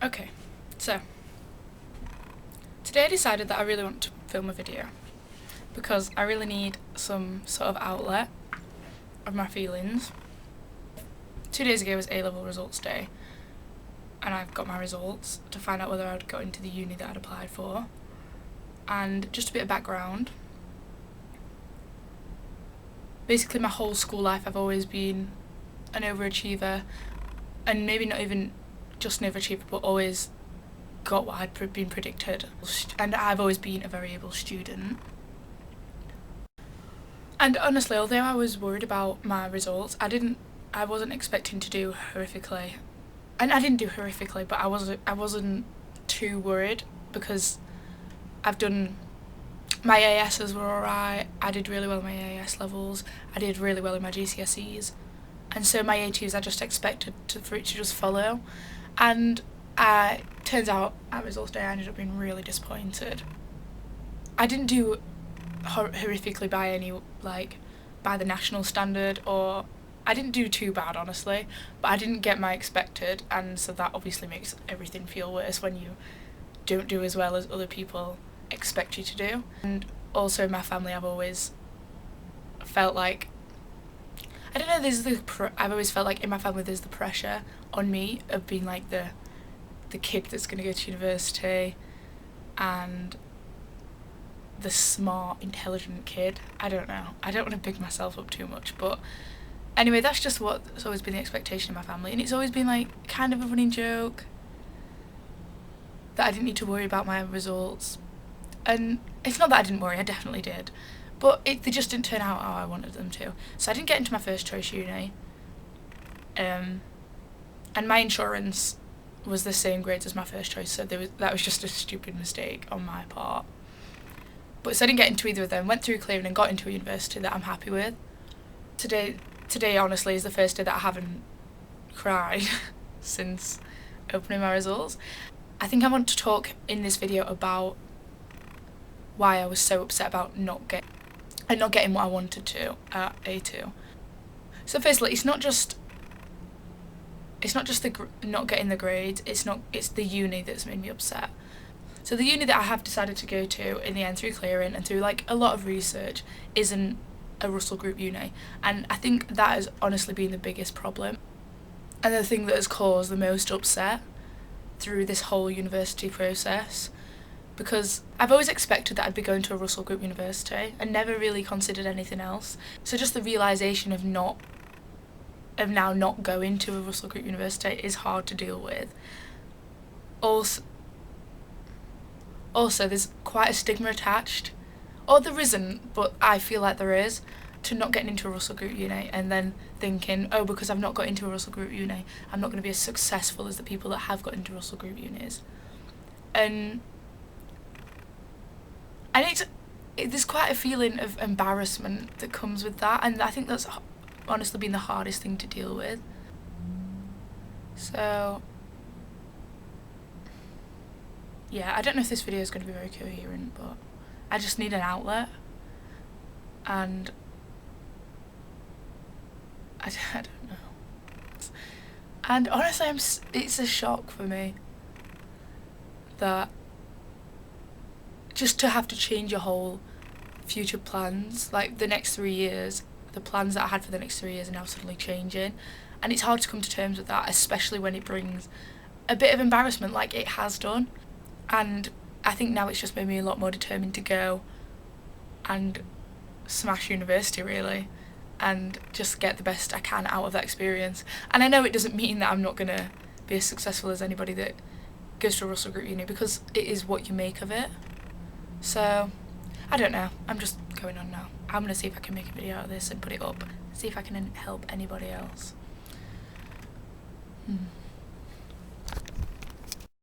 Okay, so today I decided that I really want to film a video because I really need some sort of outlet of my feelings. 2 days ago was A-level results day and I've got my results to find out whether I'd got into the uni that I'd applied for. And just a bit of background, basically my whole school life I've always been an overachiever, and maybe not even just an overachiever, but always got what I'd been predicted. And I've always been a very able student. And honestly, although I was worried about my results, I wasn't expecting to do horrifically. And I didn't do horrifically, but I wasn't too worried because I've done, my ASs were alright, I did really well in my AS levels, I did really well in my GCSEs, and so my A2s I just expected for it to just follow. And turns out at results day I ended up being really disappointed. I didn't do horrifically by the national standard, or I didn't do too bad honestly, but I didn't get my expected, and so that obviously makes everything feel worse when you don't do as well as other people expect you to do. And also in my family I've always felt like, I don't know, I've always felt like in my family there's the pressure on me of being like the kid that's going to go to university and the smart, intelligent kid. I don't know. I don't want to big myself up too much, but anyway, that's just what's always been the expectation in my family, and it's always been like kind of a running joke that I didn't need to worry about my results. And it's not that I didn't worry, I definitely did, but they just didn't turn out how I wanted them to. So I didn't get into my first choice uni, and my insurance was the same grades as my first choice, so that was just a stupid mistake on my part. But so I didn't get into either of them, went through clearing and got into a university that I'm happy with. Today honestly is the first day that I haven't cried since opening my results. I think I want to talk in this video about why I was so upset about not getting what I wanted to at A2. So firstly, it's not just not getting the grades, it's the uni that's made me upset. So the uni that I have decided to go to in the end through clearing and through like a lot of research isn't a Russell Group uni, and I think that has honestly been the biggest problem and the thing that has caused the most upset through this whole university process, because I've always expected that I'd be going to a Russell Group university and never really considered anything else. So just the realisation of now not going to a Russell Group university is hard to deal with. Also there's quite a stigma attached, or there isn't, but I feel like there is, to not getting into a Russell Group uni and then thinking, oh, because I've not got into a Russell Group uni, I'm not going to be as successful as the people that have got into Russell Group unis. And there's quite a feeling of embarrassment that comes with that, and I think that's honestly been the hardest thing to deal with. So yeah, I don't know if this video is going to be very coherent, but I just need an outlet, and I don't know. And honestly, it's a shock for me that just to have to change your whole future plans, like the next 3 years, the plans that I had for the next 3 years are now suddenly changing, and it's hard to come to terms with that, especially when it brings a bit of embarrassment like it has done. And I think now it's just made me a lot more determined to go and smash university really, and just get the best I can out of that experience. And I know it doesn't mean that I'm not going to be as successful as anybody that goes to a Russell Group uni, because it is what you make of it. So I don't know, I'm just going on now. I'm going to see if I can make a video out of this and put it up, see if I can help anybody else.